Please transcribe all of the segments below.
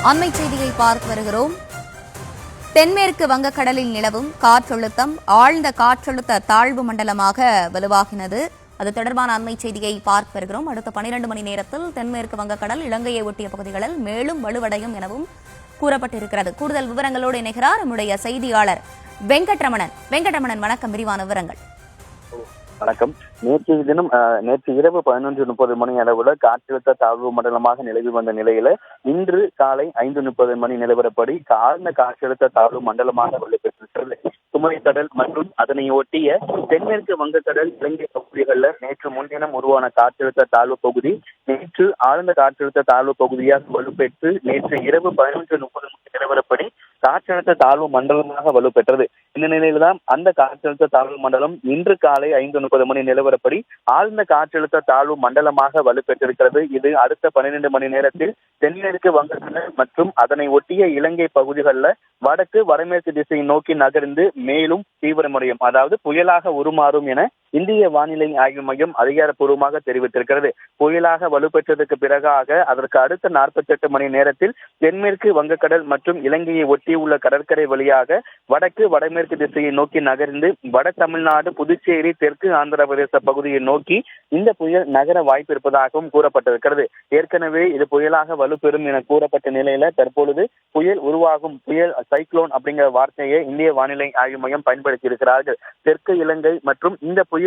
அண்மை செய்தியை பார்த்து வருகிறோம். தென்மேற்கு வங்கக்கடலில் நிலவும் காற்றழுத்தம் ஆழ்ந்த காற்றழுத்த தாழ்வு மண்டலமாக வலுவாகினது. அது தொடர்பான அண்மை செய்தியை பார்த்து வருகிறோம். அடுத்த 12 மணி நேரத்தில் தென்மேற்கு வங்கக்கடல் இலங்கையை ஒட்டிய பகுதிகளில் மேலும் வலுவடையும் எனவும் கூறப்பட்டிருக்கிறது. கூடுதல் விவரங்களோடு இணைகிறார் நம்முடைய செய்தியாளர் வெங்கட்ரமணன். வெங்கட்ரமணன், வணக்கம். விரிவான விவரங்கள். வணக்கம். நேற்று இரவு 11:30 மணி அளவுல காற்றழுத்த தாழ்வு மண்டலமாக நிலவி வந்த நிலையில இன்று காலை 5:30 மணி நிலவரப்படி ஆழ்ந்த காற்றழுத்த தாழ்வு மண்டலமாக வலுப்பெற்றிருக்கிறது. குமரிக்கடல் மற்றும் அதனை ஒட்டிய தென்மேற்கு வங்கக்கடல் இலங்கை பகுதிகளில் நேற்று முன்தினம் உருவான காற்றழுத்த தாழ்வு பகுதி நேற்று ஆழ்ந்த காற்றழுத்த தாழ்வு பகுதியாக வலுப்பெற்று நேற்று இரவு 11:30 மணி நிலவரப்படி காற்றழுத்த தாழ்வு மண்டலமாக வலுப்பெற்றது. இந்த நிலையில்தான் அந்த காற்றழுத்த தாழ்வு மண்டலம் இன்று காலை 5:30 மணி நிலவரப்படி ஆழ்ந்த காற்றழுத்த தாழ்வு மண்டலமாக வலுப்பெற்றிருக்கிறது. இது அடுத்த 12 மணி நேரத்தில் தென்மேற்கு வங்கக்கடல் மற்றும் அதனை ஒட்டிய இலங்கை பகுதிகளில் வடக்கு வடமேற்கு திசையை நோக்கி நகர்ந்து மேலும் தீவிரமடையும், அதாவது புயலாக உருமாறும் என இந்திய வானிலை ஆய்வு மையம் அதிகாரப்பூர்வமாக தெரிவித்திருக்கிறது. புயலாக வலுப்பெற்றதற்கு பிறகாக அதற்கு அடுத்த 48 மணி நேரத்தில் தென்மேற்கு வங்கக்கடல் மற்றும் இலங்கையை ஒட்டியுள்ள கடற்கரை வழியாக வடக்கு வடமேற்கு திசையை நோக்கி நகர்ந்து வட தமிழ்நாடு, புதுச்சேரி, தெற்கு ஆந்திர பிரதேச பகுதியை நோக்கி இந்த புயல் நகர வாய்ப்பு இருப்பதாகவும் கூறப்பட்டிருக்கிறது. ஏற்கனவே இது புயலாக வலுப்பெறும் என கூறப்பட்ட நிலையில தற்பொழுது புயல் உருவாகும், புயல் சைக்ளோன் அப்படிங்கிற வார்த்தையை இந்திய வானிலை ஆய்வு மையம் பயன்படுத்தி இருக்கிறார்கள். தெற்கு இலங்கை மற்றும் இந்த புயலுக்கு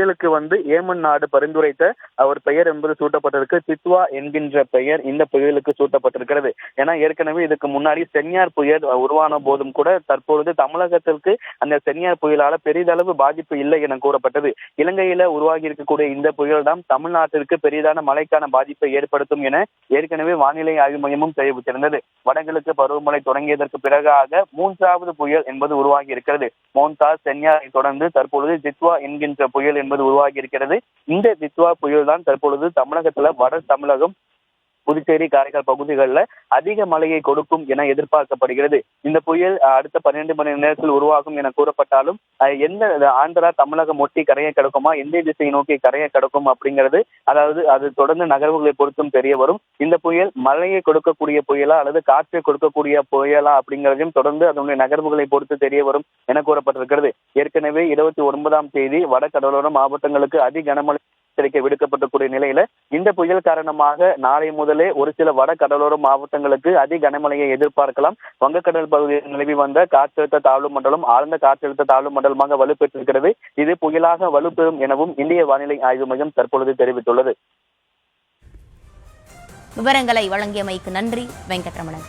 ஏமன் நாடு பரிந்துரைத்த ஒரு பெயர் என்பது சூட்டப்பட்டிருக்கு. சித்வா என்கின்ற பெயர் இந்த புயலுக்கு சூட்டப்பட்டிருக்கிறது. ஏன்னா ஏற்கனவே இதுக்கு முன்னாடி சென்யார் புயல் உருவான போதும் கூட தற்பொழுது தமிழகத்திற்கு அந்த சென்யார் புயலால பெரிதளவு பாதிப்பு இல்லை என கூறப்பட்டது. இலங்கையில உருவாகி இருக்கக்கூடிய இந்த புயல் தான் தமிழ்நாட்டிற்கு பெரிதான மழைக்கான பாதிப்பை ஏற்படுத்தும் என ஏற்கனவே வானிலை ஆய்வு மையமும் தெரிவித்திருந்தது. வடகிழக்கு பருவமழை தொடங்கியதற்கு பிறகாக 3வது புயல் என்பது உருவாகி இருக்கிறது. மோன்தா, சென்யாரை தொடர்ந்து தற்பொழுது ஜித்வா என்கின்ற புயல் என்பது உருவாகி இருக்கிறது. இந்த ஜித்வா புயல் தான் தற்பொழுது தமிழகத்துல வட தமிழகம், புதுச்சேரி, காரைக்கால் பகுதிகளில் அதிக மழையை கொடுக்கும் என எதிர்பார்க்கப்படுகிறது. இந்த புயல் அடுத்த 12 மணி நேரத்தில் உருவாகும் என கூறப்பட்டாலும் எந்த ஆந்திரா தமிழகம் ஒட்டி கரையை கடக்குமா, எந்த திசையை நோக்கி கரையை கடக்கும் அப்படிங்கிறது, அதாவது அது தொடர்ந்து நகர்வுகளை பொறுத்தும் தெரிய வரும். இந்த புயல் மழையை கொடுக்கக்கூடிய புயலா அல்லது காற்றை கொடுக்கக்கூடிய புயலா அப்படிங்கிறதையும் தொடர்ந்து அதனுடைய நகர்வுகளை பொறுத்து தெரிய வரும் என கூறப்பட்டிருக்கிறது. ஏற்கனவே 29ஆம் தேதி வட கடலோர மாவட்டங்களுக்கு அதி கனமழை எச்சரிக்கை விடுக்கப்படக்கூடிய நிலையில இந்த புயல் காரணமாக நாளை முதலே ஒரு சில வட கடலோர மாவட்டங்களுக்கு அதி கனமழையை எதிர்பார்க்கலாம். வங்கக்கடல் பகுதியில் நிலவி வந்த காற்றழுத்த தாழ்வு மண்டலம் ஆழ்ந்த காற்றழுத்த தாழ்வு மண்டலமாக வலுப்பெற்றிருக்கிறது. இது புயலாக வலுப்பெறும் எனவும் இந்திய வானிலை ஆய்வு மையம் தற்பொழுது தெரிவித்துள்ளது. விவரங்களை வழங்கியமைக்கு நன்றி வெங்கட்ரமணன்.